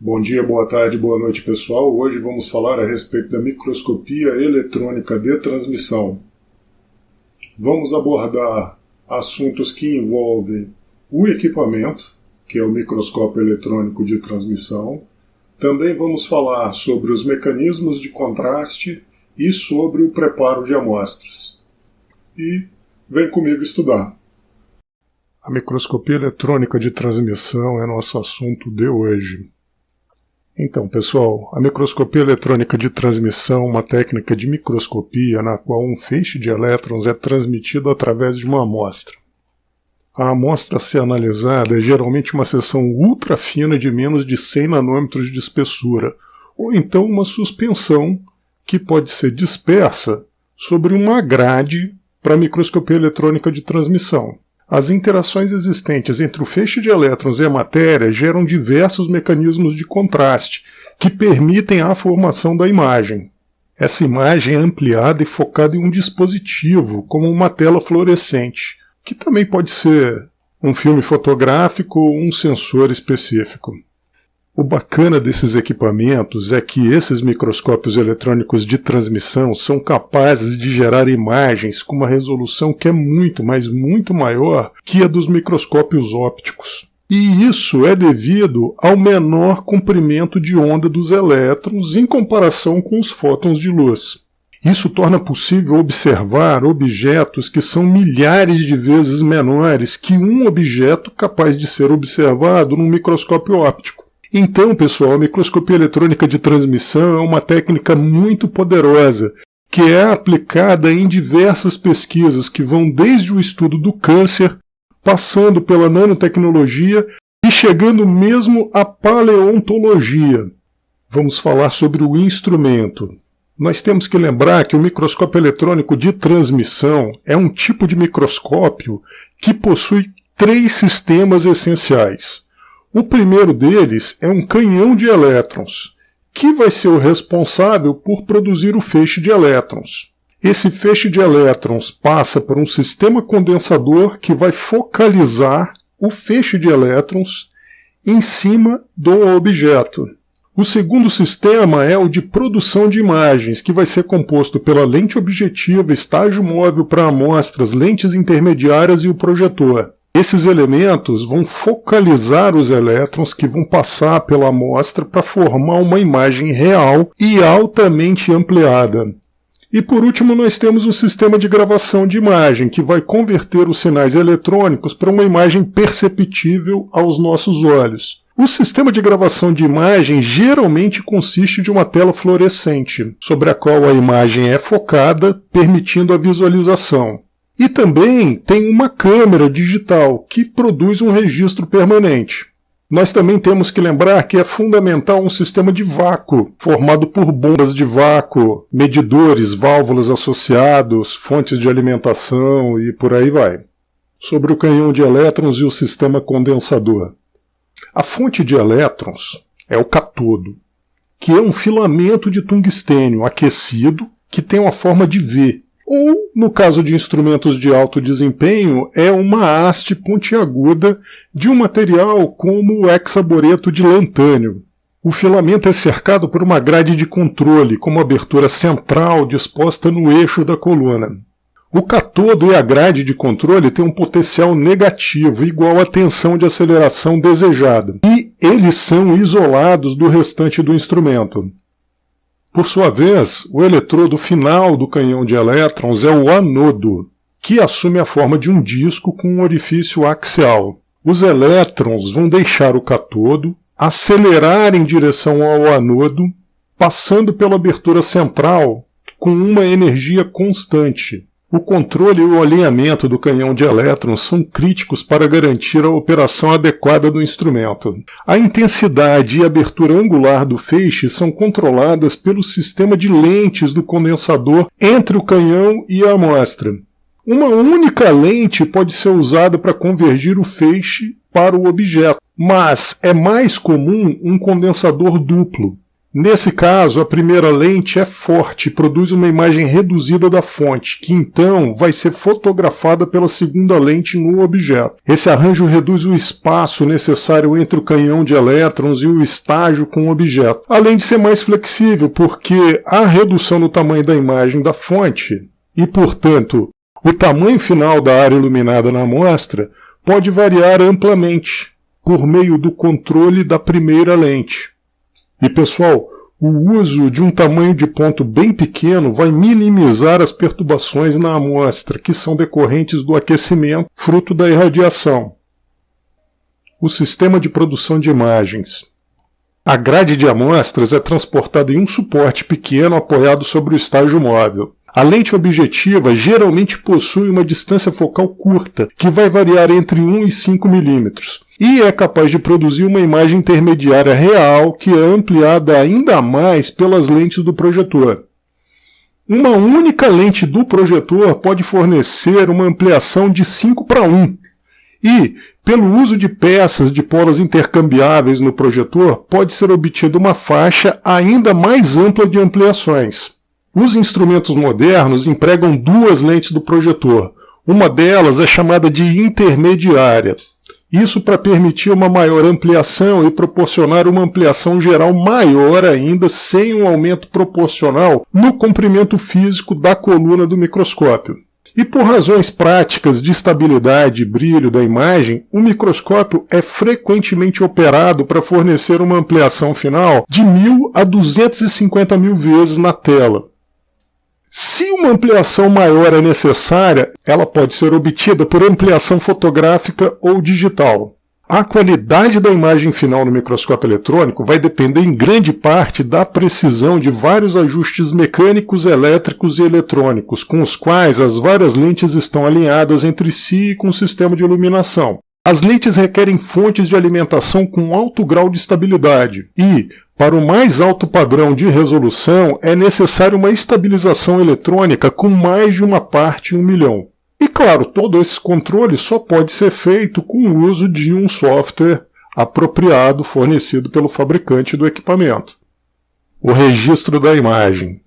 Bom dia, boa tarde, boa noite, pessoal. Hoje vamos falar a respeito da microscopia eletrônica de transmissão. Vamos abordar assuntos que envolvem o equipamento, que é o microscópio eletrônico de transmissão. Também vamos falar sobre os mecanismos de contraste e sobre o preparo de amostras. E vem comigo estudar. A microscopia eletrônica de transmissão é nosso assunto de hoje. Então, pessoal, a microscopia eletrônica de transmissão é uma técnica de microscopia na qual um feixe de elétrons é transmitido através de uma amostra. A amostra a ser analisada é geralmente uma seção ultra fina de menos de 100 nanômetros de espessura, ou então uma suspensão que pode ser dispersa sobre uma grade para a microscopia eletrônica de transmissão. As interações existentes entre o feixe de elétrons e a matéria geram diversos mecanismos de contraste que permitem a formação da imagem. Essa imagem é ampliada e focada em um dispositivo, como uma tela fluorescente, que também pode ser um filme fotográfico ou um sensor específico. O bacana desses equipamentos é que esses microscópios eletrônicos de transmissão são capazes de gerar imagens com uma resolução que é muito, mas muito maior que a dos microscópios ópticos. E isso é devido ao menor comprimento de onda dos elétrons em comparação com os fótons de luz. Isso torna possível observar objetos que são milhares de vezes menores que um objeto capaz de ser observado num microscópio óptico. Então, pessoal, a microscopia eletrônica de transmissão é uma técnica muito poderosa, que é aplicada em diversas pesquisas que vão desde o estudo do câncer, passando pela nanotecnologia e chegando mesmo à paleontologia. Vamos falar sobre o instrumento. Nós temos que lembrar que o microscópio eletrônico de transmissão é um tipo de microscópio que possui 3 sistemas essenciais. O primeiro deles é um canhão de elétrons, que vai ser o responsável por produzir o feixe de elétrons. Esse feixe de elétrons passa por um sistema condensador que vai focalizar o feixe de elétrons em cima do objeto. O segundo sistema é o de produção de imagens, que vai ser composto pela lente objetiva, estágio móvel para amostras, lentes intermediárias e o projetor. Esses elementos vão focalizar os elétrons que vão passar pela amostra para formar uma imagem real e altamente ampliada. E por último nós temos o sistema de gravação de imagem, que vai converter os sinais eletrônicos para uma imagem perceptível aos nossos olhos. O sistema de gravação de imagem geralmente consiste de uma tela fluorescente, sobre a qual a imagem é focada, permitindo a visualização. E também tem uma câmera digital, que produz um registro permanente. Nós também temos que lembrar que é fundamental um sistema de vácuo, formado por bombas de vácuo, medidores, válvulas associados, fontes de alimentação e por aí vai. Sobre o canhão de elétrons e o sistema condensador. A fonte de elétrons é o cátodo, que é um filamento de tungstênio aquecido que tem uma forma de V. Ou, no caso de instrumentos de alto desempenho, é uma haste pontiaguda de um material como o hexaboreto de lantânio. O filamento é cercado por uma grade de controle, com uma abertura central disposta no eixo da coluna. O cátodo e a grade de controle têm um potencial negativo, igual à tensão de aceleração desejada, e eles são isolados do restante do instrumento. Por sua vez, o eletrodo final do canhão de elétrons é o anodo, que assume a forma de um disco com um orifício axial. Os elétrons vão deixar o cátodo, acelerar em direção ao anodo, passando pela abertura central com uma energia constante. O controle e o alinhamento do canhão de elétrons são críticos para garantir a operação adequada do instrumento. A intensidade e abertura angular do feixe são controladas pelo sistema de lentes do condensador entre o canhão e a amostra. Uma única lente pode ser usada para convergir o feixe para o objeto, mas é mais comum um condensador duplo. Nesse caso, a primeira lente é forte e produz uma imagem reduzida da fonte, que então vai ser fotografada pela segunda lente no objeto. Esse arranjo reduz o espaço necessário entre o canhão de elétrons e o estágio com o objeto, além de ser mais flexível, porque a redução no tamanho da imagem da fonte e, portanto, o tamanho final da área iluminada na amostra pode variar amplamente por meio do controle da primeira lente. E, pessoal, o uso de um tamanho de ponto bem pequeno vai minimizar as perturbações na amostra, que são decorrentes do aquecimento, fruto da irradiação. O sistema de produção de imagens. A grade de amostras é transportada em um suporte pequeno apoiado sobre o estágio móvel. A lente objetiva geralmente possui uma distância focal curta, que vai variar entre 1 e 5 milímetros, e é capaz de produzir uma imagem intermediária real que é ampliada ainda mais pelas lentes do projetor. Uma única lente do projetor pode fornecer uma ampliação de 5:1, e, pelo uso de peças de polos intercambiáveis no projetor, pode ser obtida uma faixa ainda mais ampla de ampliações. Os instrumentos modernos empregam duas lentes do projetor. Uma delas é chamada de intermediária. Isso para permitir uma maior ampliação e proporcionar uma ampliação geral maior ainda, sem um aumento proporcional no comprimento físico da coluna do microscópio. E por razões práticas de estabilidade e brilho da imagem, o microscópio é frequentemente operado para fornecer uma ampliação final de 1000 a 250 mil vezes na tela. Se uma ampliação maior é necessária, ela pode ser obtida por ampliação fotográfica ou digital. A qualidade da imagem final no microscópio eletrônico vai depender em grande parte da precisão de vários ajustes mecânicos, elétricos e eletrônicos, com os quais as várias lentes estão alinhadas entre si e com o sistema de iluminação. As lentes requerem fontes de alimentação com alto grau de estabilidade e, para o mais alto padrão de resolução, é necessária uma estabilização eletrônica com mais de uma parte em 1 milhão. E claro, todo esse controle só pode ser feito com o uso de um software apropriado fornecido pelo fabricante do equipamento. O registro da imagem.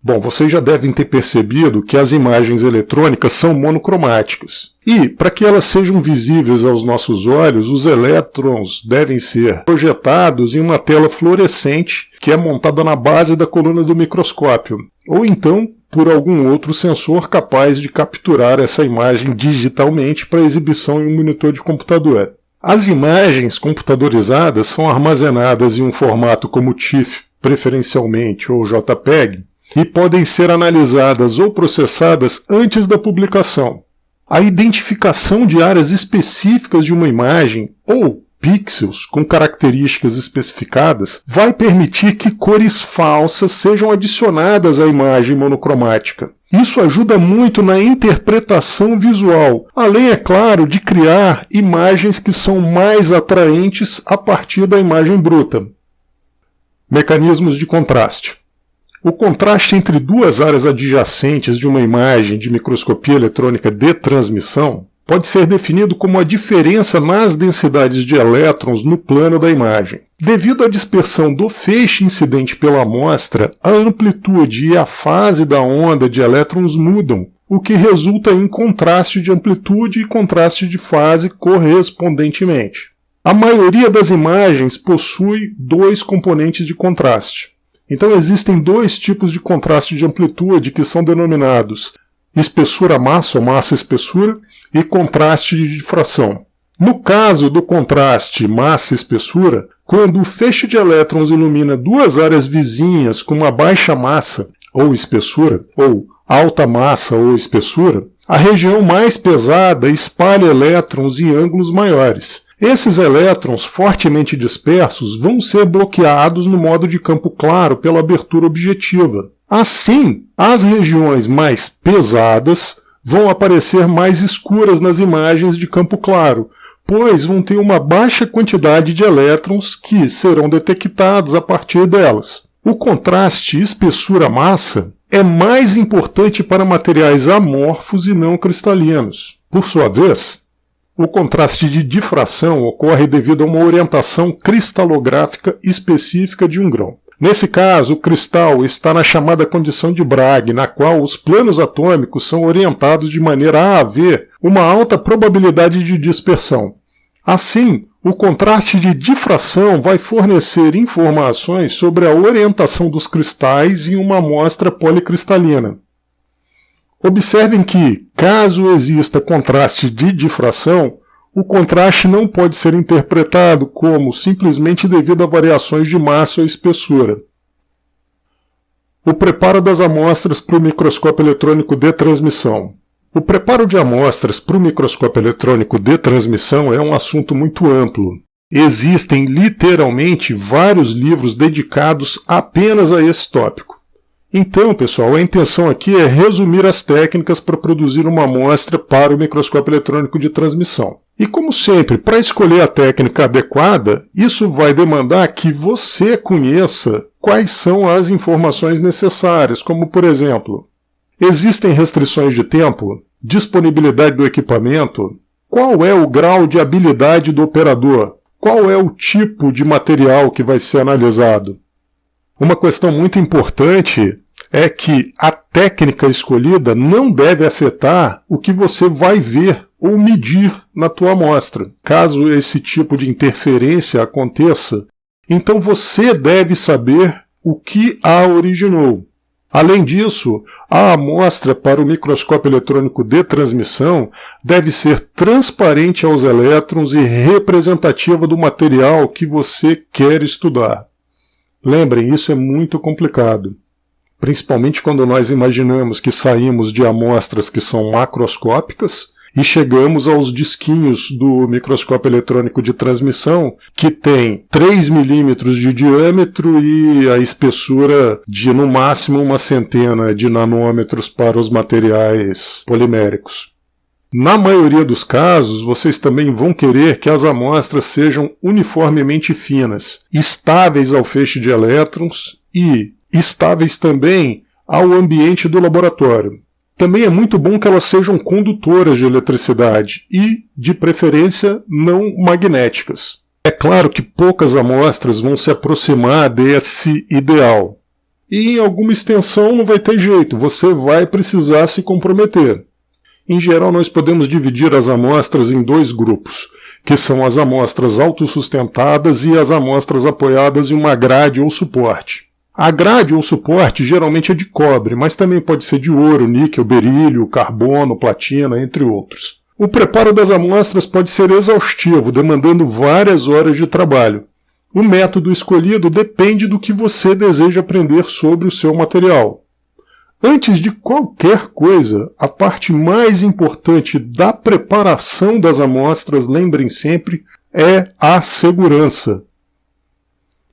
Bom, vocês já devem ter percebido que as imagens eletrônicas são monocromáticas. E, para que elas sejam visíveis aos nossos olhos, os elétrons devem ser projetados em uma tela fluorescente que é montada na base da coluna do microscópio, ou então por algum outro sensor capaz de capturar essa imagem digitalmente para exibição em um monitor de computador. As imagens computadorizadas são armazenadas em um formato como TIFF, preferencialmente, ou JPEG, e podem ser analisadas ou processadas antes da publicação. A identificação de áreas específicas de uma imagem, ou pixels com características especificadas, vai permitir que cores falsas sejam adicionadas à imagem monocromática. Isso ajuda muito na interpretação visual, além, é claro, de criar imagens que são mais atraentes a partir da imagem bruta. Mecanismos de contraste. O contraste entre duas áreas adjacentes de uma imagem de microscopia eletrônica de transmissão pode ser definido como a diferença nas densidades de elétrons no plano da imagem. Devido à dispersão do feixe incidente pela amostra, a amplitude e a fase da onda de elétrons mudam, o que resulta em contraste de amplitude e contraste de fase correspondentemente. A maioria das imagens possui dois componentes de contraste. Então existem dois tipos de contraste de amplitude que são denominados espessura-massa ou massa-espessura e contraste de difração. No caso do contraste massa-espessura, quando o feixe de elétrons ilumina duas áreas vizinhas com uma baixa massa ou espessura, ou alta massa ou espessura, a região mais pesada espalha elétrons em ângulos maiores. Esses elétrons fortemente dispersos vão ser bloqueados no modo de campo claro pela abertura objetiva. Assim, as regiões mais pesadas vão aparecer mais escuras nas imagens de campo claro, pois vão ter uma baixa quantidade de elétrons que serão detectados a partir delas. O contraste espessura-massa é mais importante para materiais amorfos e não cristalinos. Por sua vez, o contraste de difração ocorre devido a uma orientação cristalográfica específica de um grão. Nesse caso, o cristal está na chamada condição de Bragg, na qual os planos atômicos são orientados de maneira a haver uma alta probabilidade de dispersão. Assim, o contraste de difração vai fornecer informações sobre a orientação dos cristais em uma amostra policristalina. Observem que, caso exista contraste de difração, o contraste não pode ser interpretado como simplesmente devido a variações de massa ou espessura. O preparo das amostras para o microscópio eletrônico de transmissão. O preparo de amostras para o microscópio eletrônico de transmissão é um assunto muito amplo. Existem literalmente vários livros dedicados apenas a esse tópico. Então, pessoal, a intenção aqui é resumir as técnicas para produzir uma amostra para o microscópio eletrônico de transmissão. E como sempre, para escolher a técnica adequada, isso vai demandar que você conheça quais são as informações necessárias, como por exemplo, existem restrições de tempo, disponibilidade do equipamento, qual é o grau de habilidade do operador, qual é o tipo de material que vai ser analisado. Uma questão muito importante é que a técnica escolhida não deve afetar o que você vai ver ou medir na tua amostra. Caso esse tipo de interferência aconteça, então você deve saber o que a originou. Além disso, a amostra para o microscópio eletrônico de transmissão deve ser transparente aos elétrons e representativa do material que você quer estudar. Lembrem, isso é muito complicado, principalmente quando nós imaginamos que saímos de amostras que são macroscópicas e chegamos aos disquinhos do microscópio eletrônico de transmissão, que tem 3 milímetros de diâmetro e a espessura de, no máximo, uma centena de nanômetros para os materiais poliméricos. Na maioria dos casos, vocês também vão querer que as amostras sejam uniformemente finas, estáveis ao feixe de elétrons e estáveis também ao ambiente do laboratório. Também é muito bom que elas sejam condutoras de eletricidade e, de preferência, não magnéticas. É claro que poucas amostras vão se aproximar desse ideal. E em alguma extensão não vai ter jeito, você vai precisar se comprometer. Em geral, nós podemos dividir as amostras em 2 grupos, que são as amostras autossustentadas e as amostras apoiadas em uma grade ou suporte. A grade ou suporte geralmente é de cobre, mas também pode ser de ouro, níquel, berílio, carbono, platina, entre outros. O preparo das amostras pode ser exaustivo, demandando várias horas de trabalho. O método escolhido depende do que você deseja aprender sobre o seu material. Antes de qualquer coisa, a parte mais importante da preparação das amostras, lembrem sempre, é a segurança.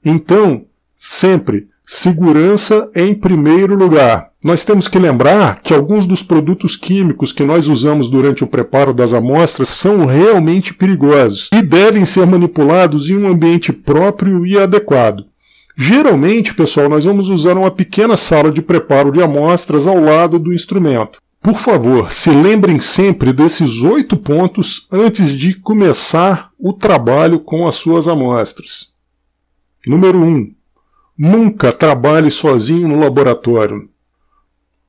Então, sempre, segurança em primeiro lugar. Nós temos que lembrar que alguns dos produtos químicos que nós usamos durante o preparo das amostras são realmente perigosos e devem ser manipulados em um ambiente próprio e adequado. Geralmente, pessoal, nós vamos usar uma pequena sala de preparo de amostras ao lado do instrumento. Por favor, se lembrem sempre desses 8 pontos antes de começar o trabalho com as suas amostras. Número 1. Nunca trabalhe sozinho no laboratório.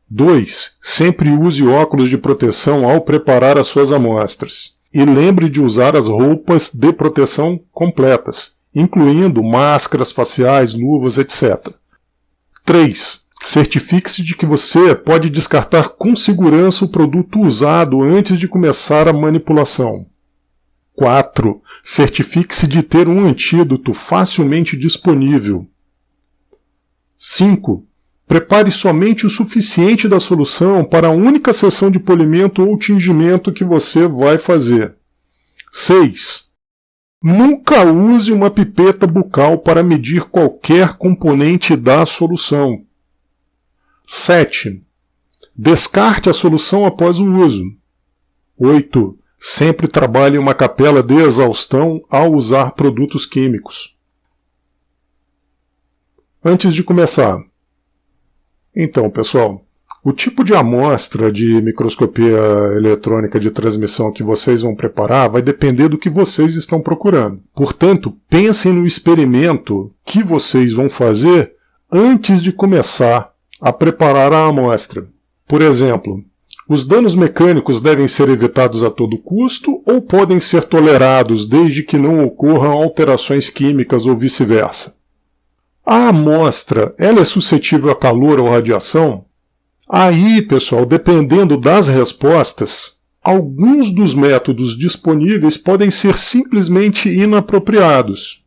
2. Sempre use óculos de proteção ao preparar as suas amostras. E lembre de usar as roupas de proteção completas, incluindo máscaras faciais, luvas, etc. 3. Certifique-se de que você pode descartar com segurança o produto usado antes de começar a manipulação. 4. Certifique-se de ter um antídoto facilmente disponível. 5. Prepare somente o suficiente da solução para a única sessão de polimento ou tingimento que você vai fazer. 6. Nunca use uma pipeta bucal para medir qualquer componente da solução. 7. Descarte a solução após o uso. 8. Sempre trabalhe em uma capela de exaustão ao usar produtos químicos. Antes de começar. Então, pessoal, o tipo de amostra de microscopia eletrônica de transmissão que vocês vão preparar vai depender do que vocês estão procurando. Portanto, pensem no experimento que vocês vão fazer antes de começar a preparar a amostra. Por exemplo, os danos mecânicos devem ser evitados a todo custo ou podem ser tolerados desde que não ocorram alterações químicas ou vice-versa? A amostra, ela é suscetível a calor ou radiação? Aí, pessoal, dependendo das respostas, alguns dos métodos disponíveis podem ser simplesmente inapropriados.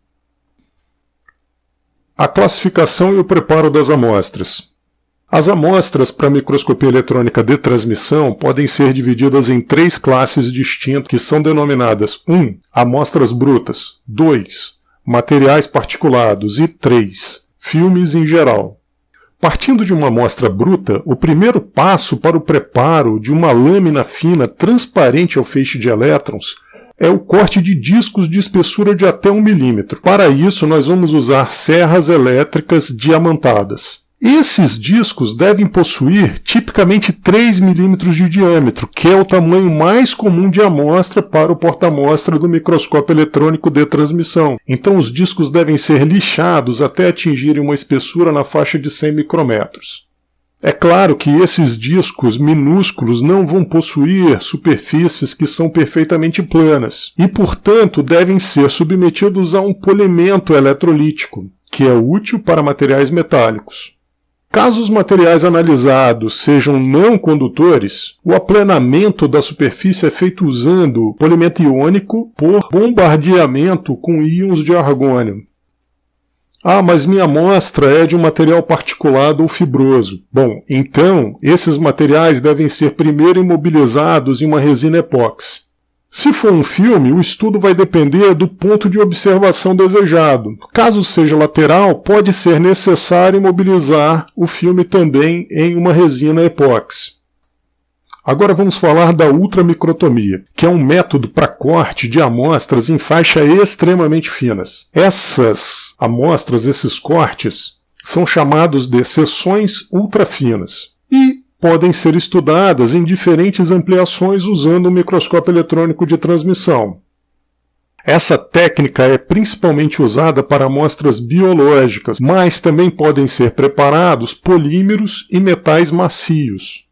A classificação e o preparo das amostras. As amostras para microscopia eletrônica de transmissão podem ser divididas em 3 classes distintas, que são denominadas 1. Amostras brutas, 2. Materiais particulados e 3. Filmes em geral. Partindo de uma amostra bruta, o primeiro passo para o preparo de uma lâmina fina transparente ao feixe de elétrons é o corte de discos de espessura de até 1 milímetro. Para isso, nós vamos usar serras elétricas diamantadas. Esses discos devem possuir tipicamente 3 milímetros de diâmetro, que é o tamanho mais comum de amostra para o porta-amostra do microscópio eletrônico de transmissão. Então os discos devem ser lixados até atingirem uma espessura na faixa de 100 micrômetros. É claro que esses discos minúsculos não vão possuir superfícies que são perfeitamente planas e, portanto, devem ser submetidos a um polimento eletrolítico, que é útil para materiais metálicos. Caso os materiais analisados sejam não condutores, o aplanamento da superfície é feito usando polimento iônico por bombardeamento com íons de argônio. Ah, mas minha amostra é de um material particulado ou fibroso. Bom, então, esses materiais devem ser primeiro imobilizados em uma resina epóxi. Se for um filme, o estudo vai depender do ponto de observação desejado. Caso seja lateral, pode ser necessário imobilizar o filme também em uma resina epóxi. Agora vamos falar da ultramicrotomia, que é um método para corte de amostras em faixas extremamente finas. Essas amostras, esses cortes, são chamados de seções ultrafinas e podem ser estudadas em diferentes ampliações usando o microscópio eletrônico de transmissão. Essa técnica é principalmente usada para amostras biológicas, mas também podem ser preparados polímeros e metais macios.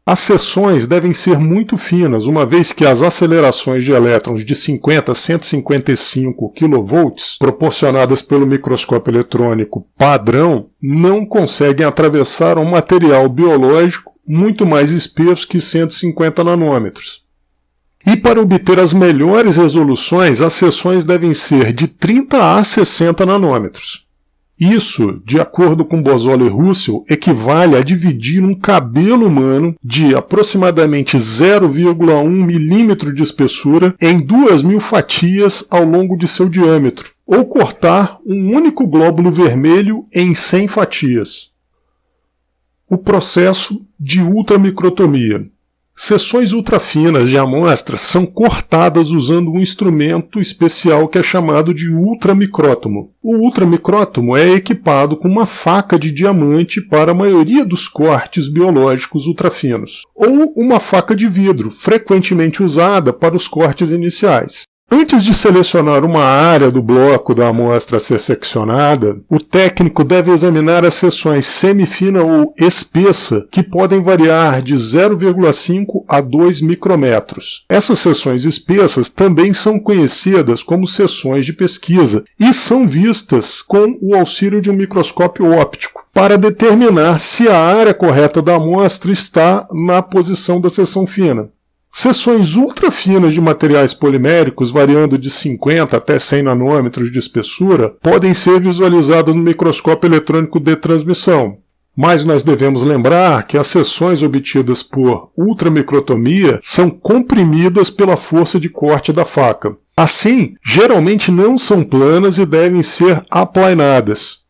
As seções devem ser muito finas, uma vez que as acelerações de elétrons de 50 a 155 kV, proporcionadas pelo microscópio eletrônico padrão, não conseguem atravessar um material biológico muito mais espesso que 150 nanômetros. E para obter as melhores resoluções, as seções devem ser de 30 a 60 nanômetros. Isso, de acordo com Bozzoli e Russell, equivale a dividir um cabelo humano de aproximadamente 0,1 milímetro de espessura em 2.000 fatias ao longo de seu diâmetro, ou cortar um único glóbulo vermelho em 100 fatias. O processo de ultramicrotomia. Seções ultrafinas de amostras são cortadas usando um instrumento especial que é chamado de ultramicrótomo. O ultramicrótomo é equipado com uma faca de diamante para a maioria dos cortes biológicos ultrafinos, ou uma faca de vidro, frequentemente usada para os cortes iniciais. Antes de selecionar uma área do bloco da amostra a ser seccionada, o técnico deve examinar as seções semifina ou espessa, que podem variar de 0,5 a 2 micrômetros. Essas seções espessas também são conhecidas como seções de pesquisa e são vistas com o auxílio de um microscópio óptico, para determinar se a área correta da amostra está na posição da seção fina. Seções ultrafinas de materiais poliméricos, variando de 50 até 100 nanômetros de espessura, podem ser visualizadas no microscópio eletrônico de transmissão. Mas nós devemos lembrar que as seções obtidas por ultramicrotomia são comprimidas pela força de corte da faca. Assim, geralmente não são planas e devem ser aplanadas.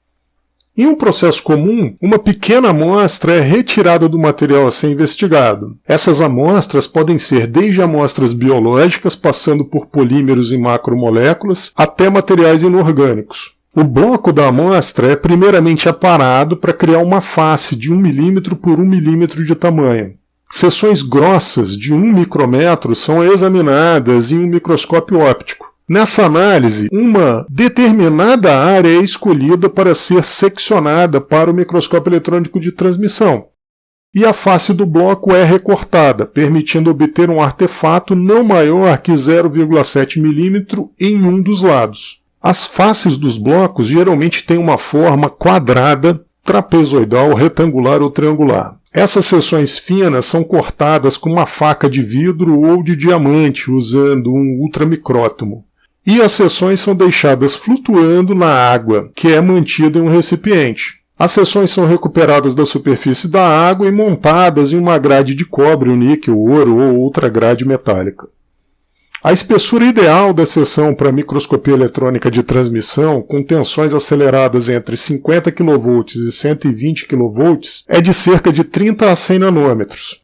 Em um processo comum, uma pequena amostra é retirada do material a ser investigado. Essas amostras podem ser desde amostras biológicas, passando por polímeros e macromoléculas, até materiais inorgânicos. O bloco da amostra é primeiramente aparado para criar uma face de 1 milímetro por 1 milímetro de tamanho. Seções grossas de 1 micrômetro são examinadas em um microscópio óptico. Nessa análise, uma determinada área é escolhida para ser seccionada para o microscópio eletrônico de transmissão, e a face do bloco é recortada, permitindo obter um artefato não maior que 0,7 mm em um dos lados. As faces dos blocos geralmente têm uma forma quadrada, trapezoidal, retangular ou triangular. Essas seções finas são cortadas com uma faca de vidro ou de diamante, usando um ultramicrótomo. E as seções são deixadas flutuando na água, que é mantida em um recipiente. As seções são recuperadas da superfície da água e montadas em uma grade de cobre, níquel, ouro ou outra grade metálica. A espessura ideal da seção para microscopia eletrônica de transmissão, com tensões aceleradas entre 50 kV e 120 kV, é de cerca de 30 a 100 nanômetros.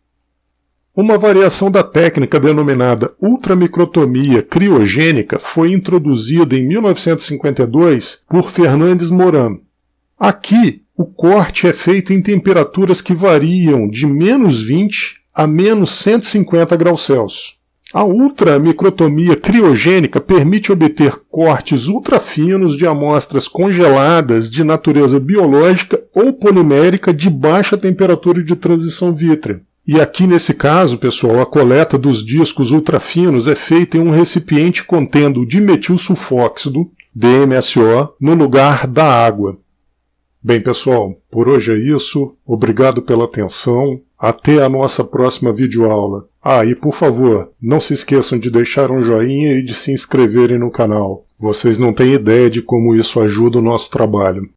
Uma variação da técnica denominada ultramicrotomia criogênica foi introduzida em 1952 por Fernandes Moran. Aqui, o corte é feito em temperaturas que variam de menos 20 a menos 150 graus Celsius. A ultramicrotomia criogênica permite obter cortes ultrafinos de amostras congeladas de natureza biológica ou polimérica de baixa temperatura de transição vítrea. E aqui nesse caso, pessoal, a coleta dos discos ultrafinos é feita em um recipiente contendo dimetilsulfóxido, DMSO, no lugar da água. Bem, pessoal, por hoje é isso. Obrigado pela atenção. Até a nossa próxima videoaula. E por favor, não se esqueçam de deixar um joinha e de se inscreverem no canal. Vocês não têm ideia de como isso ajuda o nosso trabalho.